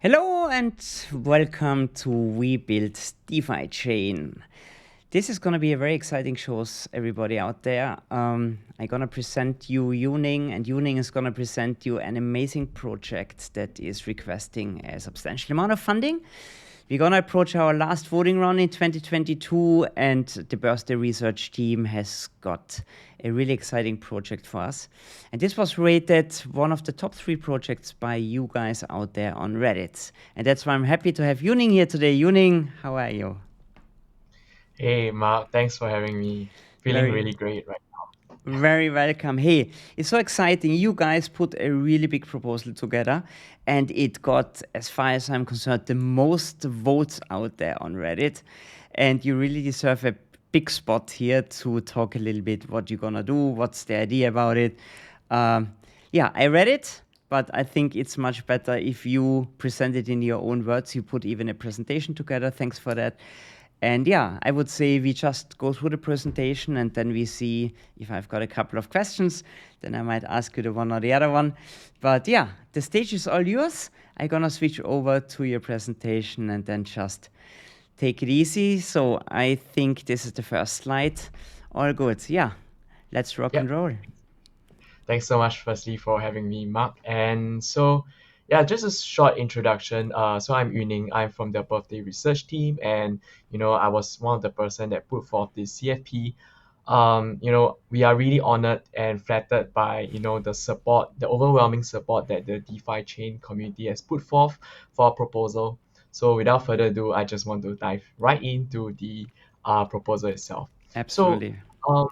Hello and welcome to We Build DeFiChain. This is going to be a very exciting show, everybody out there. I'm going to present you Yu Ning, and Yu Ning is going to present you an amazing project that is requesting a substantial amount of funding. We're going to approach our last voting round in 2022, and the birthday research team has got a really exciting project for us. And this was rated one of the top 3 projects by you guys out there on Reddit. And that's why I'm happy to have Yu Ning here today. Yu Ning, how are you? Hey Mark, thanks for having me. Feeling Very, really great right very welcome. Hey, it's so exciting. You guys put a really big proposal together, and it got, as far as I'm concerned, the most votes out there on Reddit. And you really deserve a big spot here to talk a little bit what you're gonna do, what's the idea about it. Yeah, I read it, but I think it's much better if you present it in your own words. You put even a presentation together. Thanks for that. And yeah, I would say we just go through the presentation and then we see if I've got a couple of questions. Then I might ask you the one or the other one. But yeah, the stage is all yours. I'm gonna switch over to your presentation and then just take it easy. So I think this is the first slide. All good. Yeah, let's rock now. and roll. Thanks so much, firstly, for having me, Mark. And so, yeah, just a short introduction. So I'm Yu Ning. I'm from the birthday research team, and I was one of the person that put forth this CFP. We are really honored and flattered by the support, the overwhelming support that the DeFi chain community has put forth for our proposal. So without further ado, I just want to dive right into the proposal itself. So. Absolutely. Um,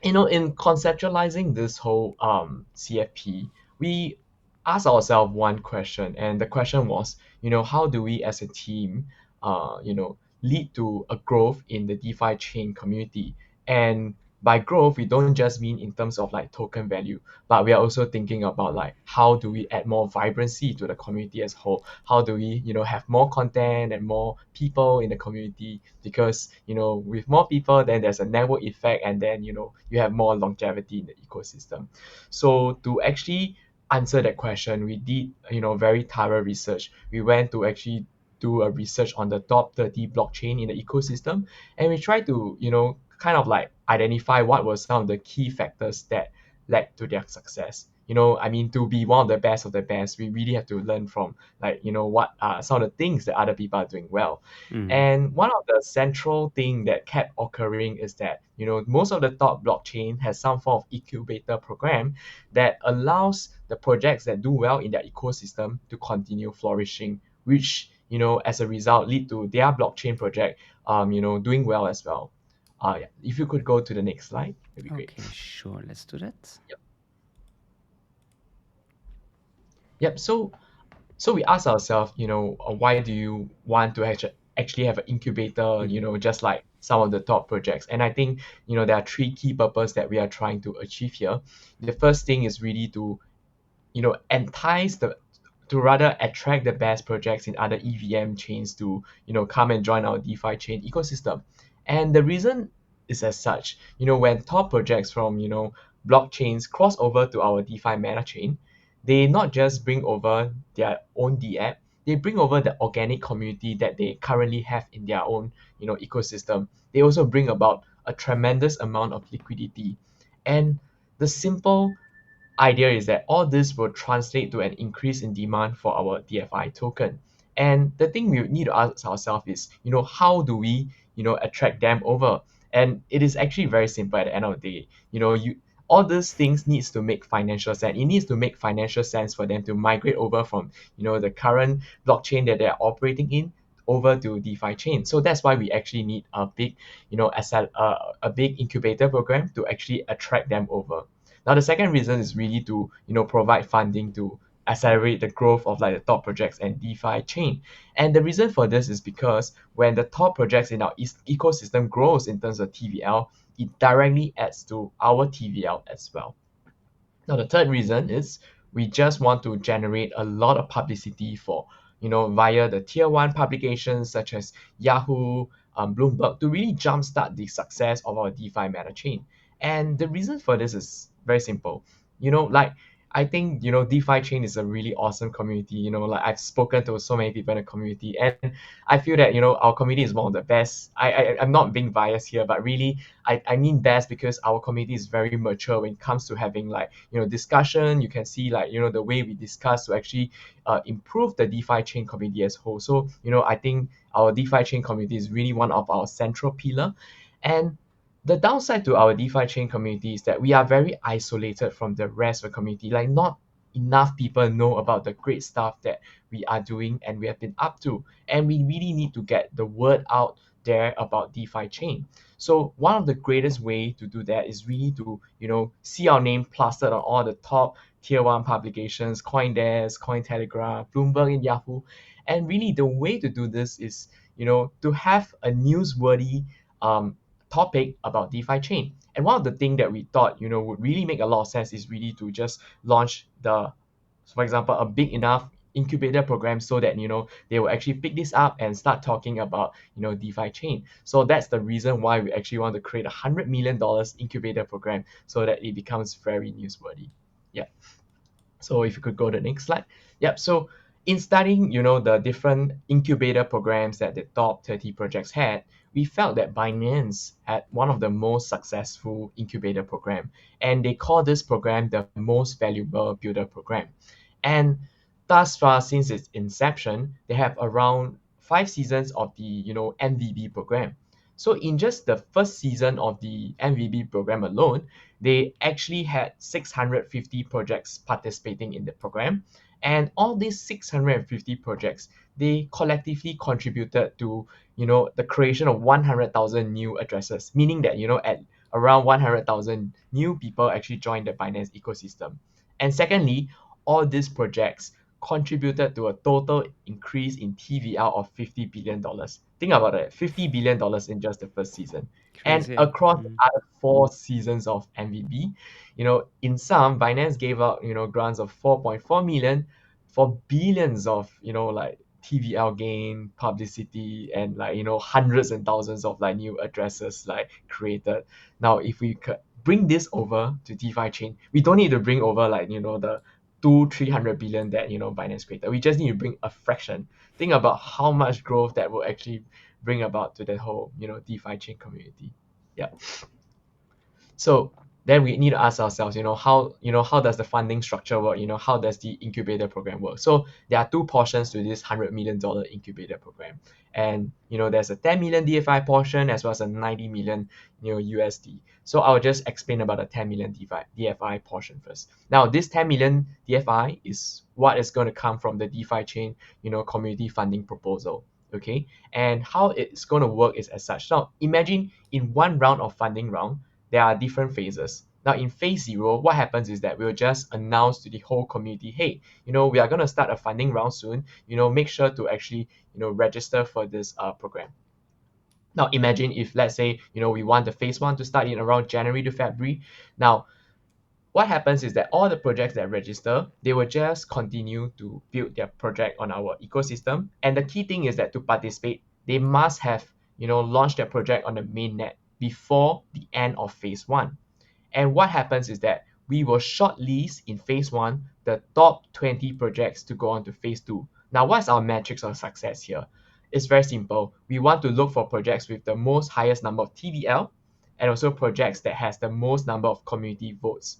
in conceptualizing this whole CFP, we asked ourselves one question, and the question was, how do we as a team, lead to a growth in the DeFi chain community? And by growth, we don't just mean in terms of like token value, but we are also thinking about like how do we add more vibrancy to the community as a whole? How do we, have more content and more people in the community? Because with more people, then there's a network effect, and then you have more longevity in the ecosystem. So to actually answer that question, we did very thorough research. We went to actually do a research on the top 30 blockchain in the ecosystem, and we tried to kind of like identify what were some of the key factors that led to their success. I mean, to be one of the best, we really have to learn from like what are some of the things that other people are doing well. Mm. And one of the central thing that kept occurring is that most of the top blockchain has some form of incubator program that allows the projects that do well in their ecosystem to continue flourishing, which as a result lead to their blockchain project doing well as well. Yeah, if you could go to the next slide, that'd be great. Okay, sure. Let's do that. Yep. So we ask ourselves, why do you want to actually have an incubator, Mm. just like some of the top projects? And I think, there are 3 key purposes that we are trying to achieve here. The first thing is really to, entice to rather attract the best projects in other EVM chains to, come and join our DeFi chain ecosystem. And the reason is as such, when top projects from, blockchains cross over to our DeFi meta chain, they not just bring over their own DApp, they bring over the organic community that they currently have in their own, ecosystem. They also bring about a tremendous amount of liquidity. And the simple idea is that all this will translate to an increase in demand for our DFI token. And the thing we need to ask ourselves is, how do we, attract them over? And it is actually very simple at the end of the day. You all these things needs to make financial sense. It needs to make financial sense for them to migrate over from, the current blockchain that they're operating in over to DeFi chain. So that's why we actually need a big, a big incubator program to actually attract them over. Now, the second reason is really to, provide funding to accelerate the growth of like the top projects and DeFi chain. And the reason for this is because when the top projects in our ecosystem grows in terms of TVL, it directly adds to our TVL as well. Now, the third reason is we just want to generate a lot of publicity for, via the tier 1 publications such as Yahoo, Bloomberg, to really jumpstart the success of our DeFi meta chain. And the reason for this is very simple. Like I think, DeFiChain is a really awesome community. Like I've spoken to so many people in the community, and I feel that, our community is one of the best. I'm not being biased here, but really, I mean best because our community is very mature when it comes to having like, discussion. You can see like, the way we discuss to actually improve the DeFi chain community as whole. So, I think our DeFi chain community is really one of our central pillar. And the downside to our DeFi chain community is that we are very isolated from the rest of the community. Like not enough people know about the great stuff that we are doing and we have been up to. And we really need to get the word out there about DeFi chain. So one of the greatest way to do that is really to, see our name plastered on all the top tier one publications, CoinDesk, Cointelegraph, Bloomberg, and Yahoo. And really the way to do this is, to have a newsworthy topic about DeFi chain. And one of the things that we thought, would really make a lot of sense is really to just launch for example, a big enough incubator program so that, they will actually pick this up and start talking about, DeFi chain. So that's the reason why we actually want to create $100 million incubator program so that it becomes very newsworthy. Yeah. So if you could go to the next slide. Yep. So in studying, the different incubator programs that the top 30 projects had, we felt that Binance had one of the most successful incubator program, and they call this program the most valuable builder program. And thus far, since its inception, they have around 5 seasons of the MVB program. So in just the first season of the MVB program alone, they actually had 650 projects participating in the program. And all these 650 projects, they collectively contributed to, the creation of 100,000 new addresses, meaning that, at around 100,000 new people actually joined the Binance ecosystem. And secondly, all these projects contributed to a total increase in TVL of $50 billion. Think about it, $50 billion in just the first season. And Crazy. across the other 4 seasons of MVB, in sum, Binance gave out, grants of 4.4 million for billions of, like TVL gain, publicity, and like, hundreds and thousands of like new addresses like created. Now, if we could bring this over to DeFi chain, we don't need to bring over like, the 300 billion that, Binance created. We just need to bring a fraction. Think about how much growth that will actually bring about to the whole, DeFi chain community. Yeah. So then we need to ask ourselves, how does the funding structure work? How does the incubator program work? So there are two portions to this $100 million incubator program. And, there's a 10 million DFI portion as well as a 90 million, USD. So I'll just explain about the 10 million DFI portion first. Now, this 10 million DFI is what is going to come from the DeFi chain, community funding proposal. Okay. And how it's going to work is as such. Now, imagine in one round of funding round, there are different phases. Now in phase 0, what happens is that we'll just announce to the whole community, hey, we are going to start a funding round soon, make sure to actually, register for this program. Now imagine if, let's say, we want the phase 1 to start in around January to February. Now, what happens is that all the projects that register, they will just continue to build their project on our ecosystem. And the key thing is that to participate, they must have, launched their project on the mainnet before the end of phase 1. And what happens is that we will shortlist in phase 1 the top 20 projects to go on to phase 2. Now, what's our metrics of success here? It's very simple. We want to look for projects with the most highest number of TVL and also projects that has the most number of community votes,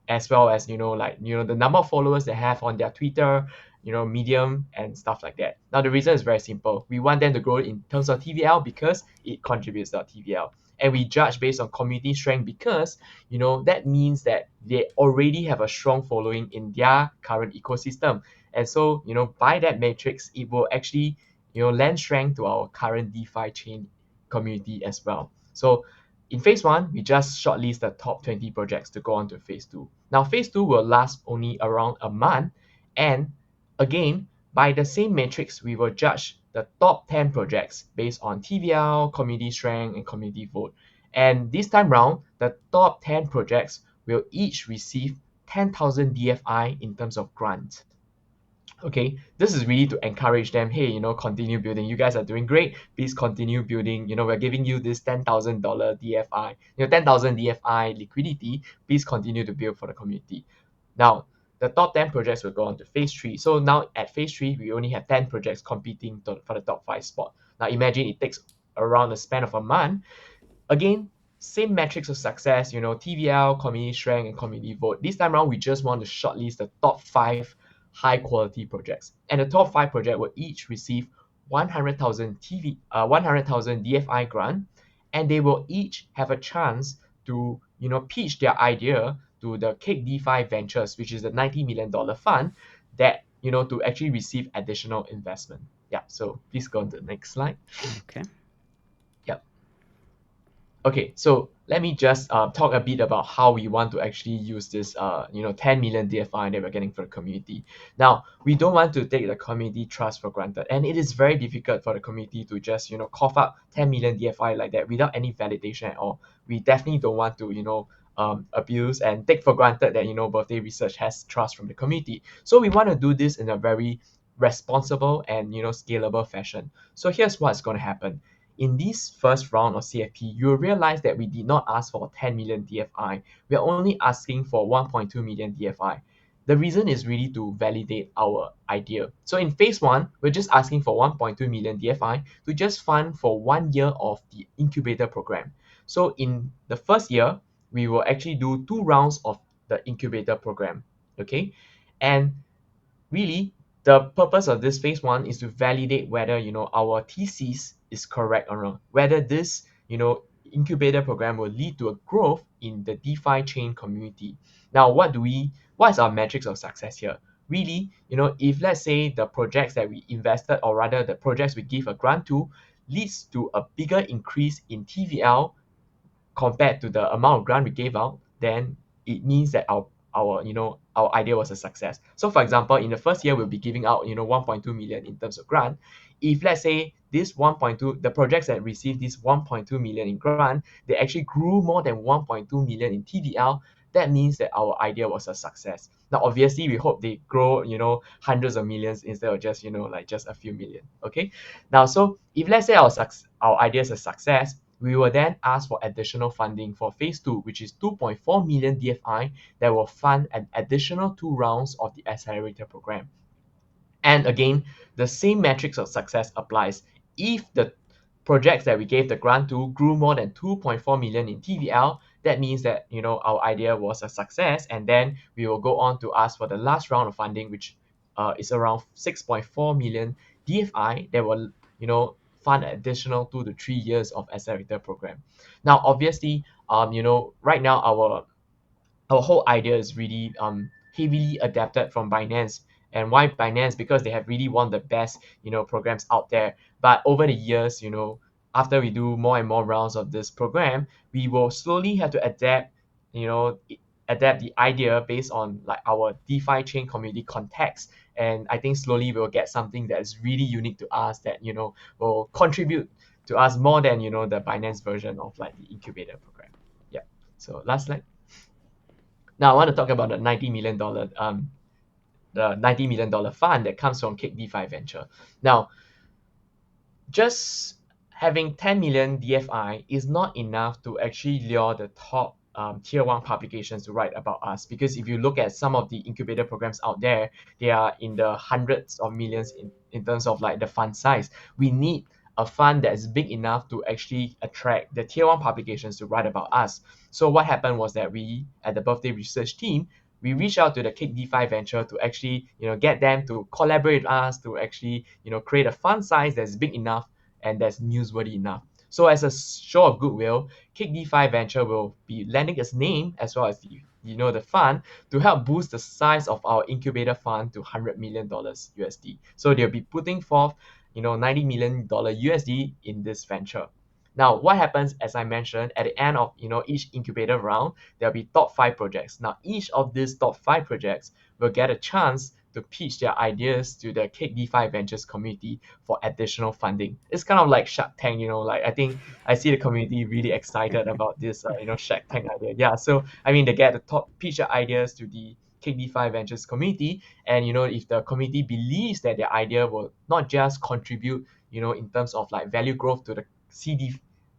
as well as, the number of followers they have on their Twitter, Medium, and stuff like that. Now, the reason is very simple. We want them to grow in terms of TVL because it contributes to our TVL. And we judge based on community strength because, that means that they already have a strong following in their current ecosystem. And so, by that matrix, it will actually, lend strength to our current DeFi chain community as well. So in phase 1, we just shortlist the top 20 projects to go on to phase 2. Now, phase 2 will last only around a month. And again, by the same matrix, we will judge the top 10 projects based on TVL, community strength, and community vote. And this time round, the top 10 projects will each receive 10,000 DFI in terms of grant. Okay, this is really to encourage them, hey, continue building. You guys are doing great. Please continue building. We're giving you this $10,000 DFI, 10,000 DFI liquidity. Please continue to build for the community. Now, the top 10 projects will go on to phase 3. So now at phase 3, we only have 10 projects competing for the top 5 spot. Now imagine it takes around the span of a month. Again, same metrics of success, TVL, community strength, and community vote. This time around, we just want to shortlist the top 5 high quality projects. And the top 5 projects will each receive 100,000 DFI grant, and they will each have a chance to pitch their idea to the Cake DeFi Ventures, which is the $90 million fund that to actually receive additional investment. Yeah, so please go on to the next slide. Okay. Yep. Okay, so let me just talk a bit about how we want to actually use this 10 million DFI that we're getting from the community. Now, we don't want to take the community trust for granted, and it is very difficult for the community to just cough up 10 million DFI like that without any validation at all. We definitely don't want to abuse and take for granted that birthday research has trust from the community. So we want to do this in a very responsible and scalable fashion. So here's what's going to happen. In this first round of CFP, you'll realize that we did not ask for 10 million DFI. We are only asking for 1.2 million DFI. The reason is really to validate our idea. So in phase 1, we're just asking for 1.2 million DFI to just fund for 1 year of the incubator program. So in the first year, we will actually do 2 rounds of the incubator program. Okay, and really, the purpose of this phase 1 is to validate whether our thesis is correct or not, whether this incubator program will lead to a growth in the DeFi chain community. Now, what is our metrics of success here? Really, if let's say the projects that we invested, or rather the projects we give a grant to, leads to a bigger increase in TVL compared to the amount of grant we gave out, then it means that our idea was a success. So for example, in the first year, we'll be giving out 1.2 million in terms of grant. If let's say this 1.2, the projects that received this 1.2 million in grant, they actually grew more than 1.2 million in TVL, that means that our idea was a success. Now, obviously, we hope they grow, hundreds of millions instead of just, like just a few million. Okay. Now, so if let's say our idea is a success, we will then ask for additional funding for phase 2, which is 2.4 million DFI that will fund an additional 2 rounds of the accelerator program. And again, the same metrics of success applies. If the projects that we gave the grant to grew more than 2.4 million in TVL, that means that our idea was a success, and then we will go on to ask for the last round of funding, which is around 6.4 million DFI that will fund an additional 2 to 3 years of accelerator program. Now, obviously, right now our whole idea is really heavily adapted from Binance. And why Binance? Because they have really one of the best programs out there. But over the years, after we do more and more rounds of this program, we will slowly have to adapt the idea based on like our DeFi chain community context. And I think slowly we'll get something that is really unique to us that will contribute to us more than the Binance version of like the incubator program. Yeah. So last slide. Now I want to talk about the $90 million fund that comes from Cake DeFi Venture. Now, just having 10 million DFI is not enough to actually lure the top tier 1 publications to write about us, because if you look at some of the incubator programs out there, they are in the hundreds of millions in terms of like the fund size. We need a fund that is big enough to actually attract the tier 1 publications to write about us. So what happened was that we, at the birthday research team, we reached out to the Cake DeFi Venture to actually get them to collaborate with us to actually create a fund size that's big enough and that's newsworthy enough. So as a show of goodwill, Cake DeFi Venture will be lending its name as well as the fund to help boost the size of our incubator fund to $100 million USD. So they'll be putting forth $90 million USD in this venture. Now, what happens, as I mentioned, at the end of each incubator round, there'll be top 5 projects. Now, each of these top 5 projects will get a chance to pitch their ideas to the Cake DeFi Ventures community for additional funding. It's kind of like Shark Tank, like I think I see the community really excited about this, Shark Tank idea. Yeah, so I mean, they get the top pitch their ideas to the Cake DeFi Ventures community, and if the community believes that their idea will not just contribute, in terms of like value growth to the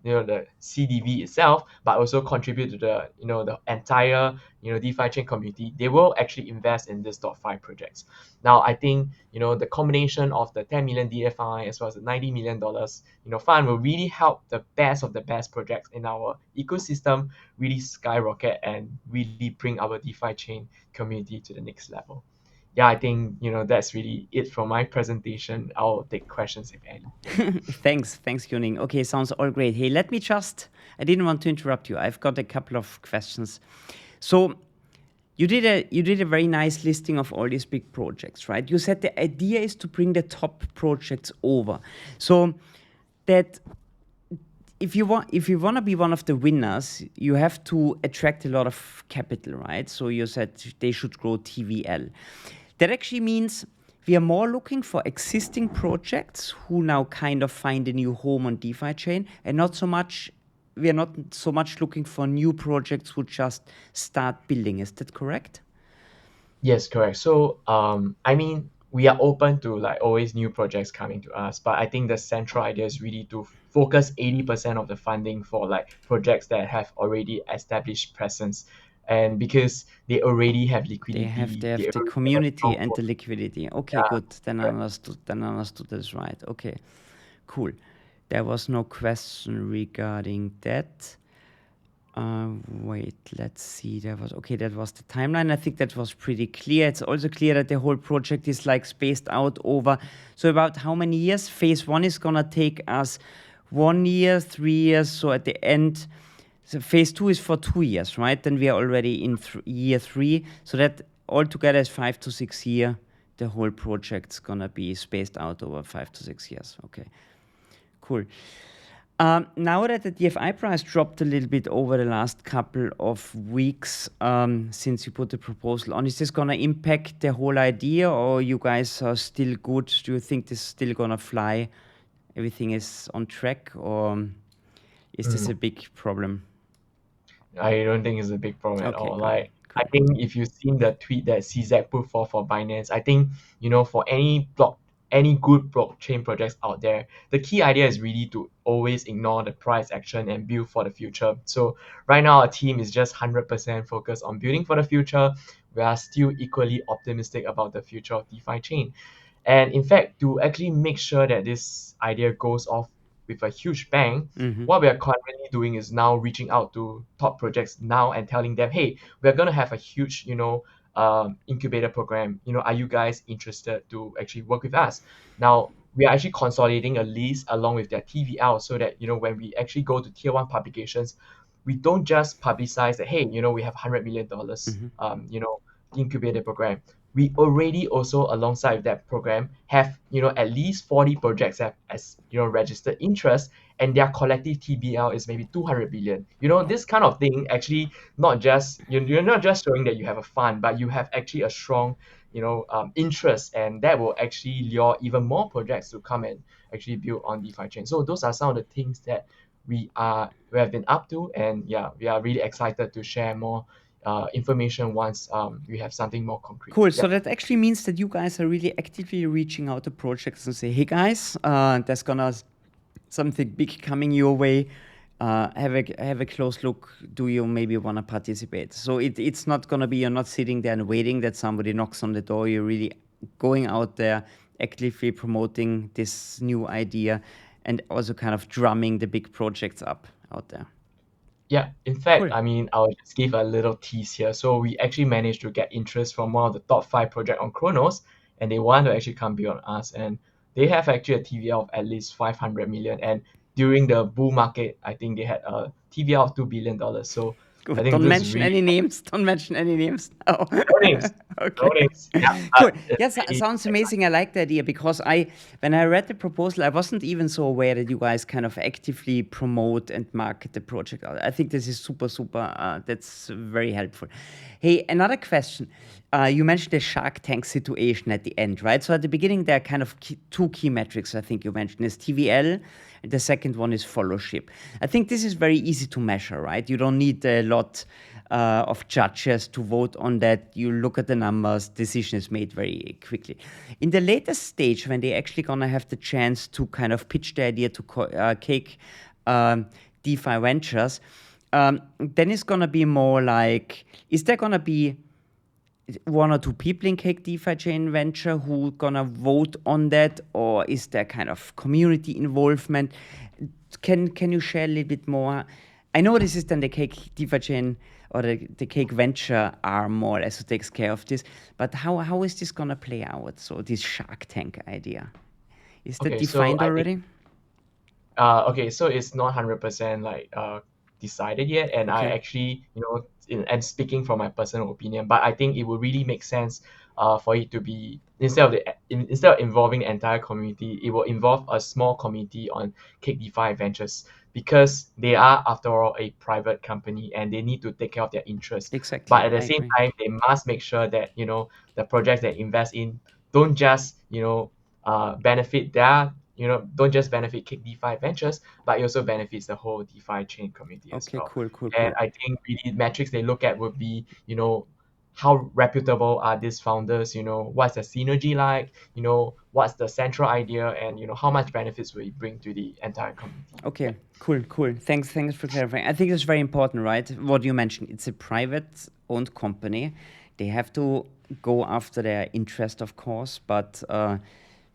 the CDV itself, but also contribute to the entire DeFi chain community, they will actually invest in this DeFi projects. Now, I think the combination of the 10 million DFI as well as the $90 million fund will really help the best of the best projects in our ecosystem really skyrocket and really bring our DeFi chain community to the next level. Yeah, I think that's really it from my presentation. I'll take questions if any. Thanks, Yu Ning. Okay, sounds all great. Hey, I didn't want to interrupt you. I've got a couple of questions. So you did a very nice listing of all these big projects, right? You said the idea is to bring the top projects over. So that if you want to be one of the winners, you have to attract a lot of capital, right? So you said they should grow TVL. That actually means we are more looking for existing projects who now kind of find a new home on DeFi chain, and we are not so much looking for new projects who just start building. Is that correct? Yes, correct. So, I mean, we are open to like always new projects coming to us, but I think the central idea is really to focus 80% of the funding for like projects that have already established presence, and because they already have liquidity, They have the already have a community strong and the liquidity. Okay, Yeah, good. Then I correct. understood this right. Okay, cool. There was no question regarding that. Wait, let's see. That was the timeline. I think that was pretty clear. It's also clear that the whole project is like spaced out over. So about how many years? Phase 1 is gonna take us 1 year, 3 years. So at the end, so phase 2 is for 2 years, right? Then we are already in year 3. So that altogether is 5 to 6 years. The whole project's gonna be spaced out over 5 to 6 years. Okay, cool. Now that the DFI price dropped a little bit over the last couple of weeks since you put the proposal on, is this going to impact the whole idea, or you guys are still good? Do you think this is still going to fly? Everything is on track, or is this a big problem? I don't think it's a big problem at Okay, all. good. Like, I Cool. think if you've seen the tweet that CZ put for Binance, I think, for any good blockchain projects out there, the key idea is really to always ignore the price action and build for the future. So right now, our team is just 100% focused on building for the future. We are still equally optimistic about the future of DeFi chain. And in fact, to actually make sure that this idea goes off with a huge bang, Mm-hmm. what we are currently doing is now reaching out to top projects now and telling them, hey, we're going to have a huge, incubator program. Are you guys interested to actually work with us? Now, we are actually consolidating a list along with their TVL so that, when we actually go to tier 1 publications, we don't just publicize that, hey, we have $100 million, incubator program. We already also alongside that program have at least 40 projects have as registered interest, and their collective TBL is maybe 200 billion. This kind of thing actually not just you're not just showing that you have a fund, but you have actually a strong interest, and that will actually lure even more projects to come and actually build on DeFi chain. So those are some of the things that we have been up to, and yeah, we are really excited to share more information once we have something more concrete. Cool. So that actually means that you guys are really actively reaching out to projects and say, hey guys, there's gonna something big coming your way. Have a close look. Do you maybe want to participate? So it's not gonna be you're not sitting there and waiting that somebody knocks on the door. You're really going out there, actively promoting this new idea, and also kind of drumming the big projects up out there. Yeah, in fact, Cool. I mean, I'll just give a little tease here. So we actually managed to get interest from one of the top 5 project on Chronos, and they want to actually come build on us. And they have actually a TVL of at least 500 million. And during the bull market, I think they had a TVL of $2 billion. So I Good. think Don't this is mention really any names. Don't mention any names. Oh. no names. No Okay. names. Yeah, Cool. but it's Yes, really sounds amazing. I like the idea because when I read the proposal, I wasn't even so aware that you guys kind of actively promote and market the project. I think this is super. That's very helpful. Hey, another question. You mentioned the Shark Tank situation at the end, right? So at the beginning, there are kind of two key metrics I think you mentioned is TVL, and the second one is followership. I think this is very easy to measure, right? You don't need a lot of judges to vote on that. You look at the numbers, decision is made very quickly. In the latest stage, when they're actually gonna have the chance to kind of pitch the idea to DeFi ventures, then it's gonna be more like, is there gonna be one or two people in Cake DeFiChain venture who gonna vote on that, or is there kind of community involvement? Can you share a little bit more? I know this is then the Cake DeFiChain or the Cake venture arm more or less who takes care of this, but how is this gonna play out? So this Shark Tank idea, is that Okay, so defined I already? think okay, so it's not 100% like decided yet, and I Okay. actually, and speaking from my personal opinion, but I think it would really make sense for it to be instead of involving the entire community, it will involve a small community on Cake DeFi Ventures because they are, after all, a private company and they need to take care of their interests. But Exactly, at the I same agree. time, they must make sure that the projects they invest in don't just benefit their don't just benefit Cake DeFi Ventures, but it also benefits the whole DeFi chain community as Okay, well. cool, cool, And cool. I think really metrics they look at would be, how reputable are these founders? What's the synergy like? What's the central idea, and how much benefits will it bring to the entire community? Okay, cool, cool. Thanks for clarifying. I think it's very important, right? What you mentioned, it's a private-owned company. They have to go after their interest, of course, but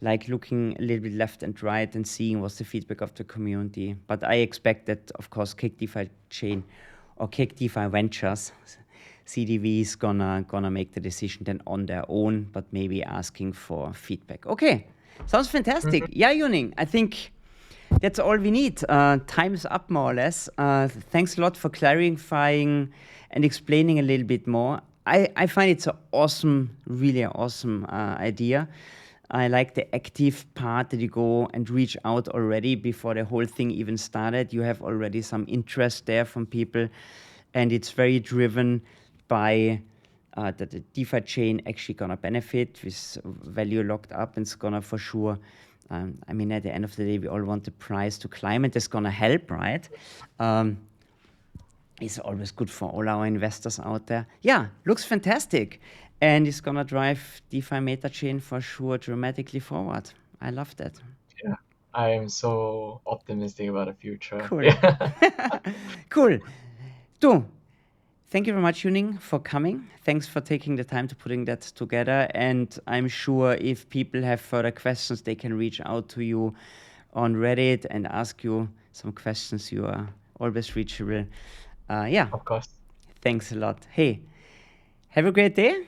like looking a little bit left and right and seeing what's the feedback of the community. But I expect that, of course, Cake DeFi Chain or Cake DeFi Ventures, CDV is gonna make the decision then on their own, but maybe asking for feedback. Okay, sounds fantastic. Yeah, Yu Ning, I think that's all we need. Time's up, more or less. Thanks a lot for clarifying and explaining a little bit more. I find it's an awesome, really an awesome idea. I like the active part that you go and reach out already before the whole thing even started. You have already some interest there from people, and it's very driven by that the DeFi chain actually gonna benefit with value locked up, and it's gonna for sure. I mean, at the end of the day, we all want the price to climb, and that's gonna help, right? It's always good for all our investors out there. Yeah, looks fantastic, and it's gonna drive DeFi meta chain for sure dramatically forward. I love that. Yeah, I am so optimistic about the future. Cool. Yeah. Cool. Du, thank you very much, Yu Ning, for coming. Thanks for taking the time to putting that together. And I'm sure if people have further questions, they can reach out to you on Reddit and ask you some questions. You are always reachable. Yeah, Of course. thanks a lot. Hey, have a great day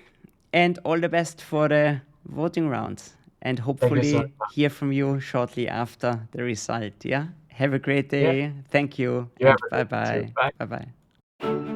and all the best for the voting rounds. And Thank you so hopefully much. hear from you shortly after the result. Yeah, have a great Yeah, day. Thank you you have and a bye good day too. bye. Bye. Bye bye.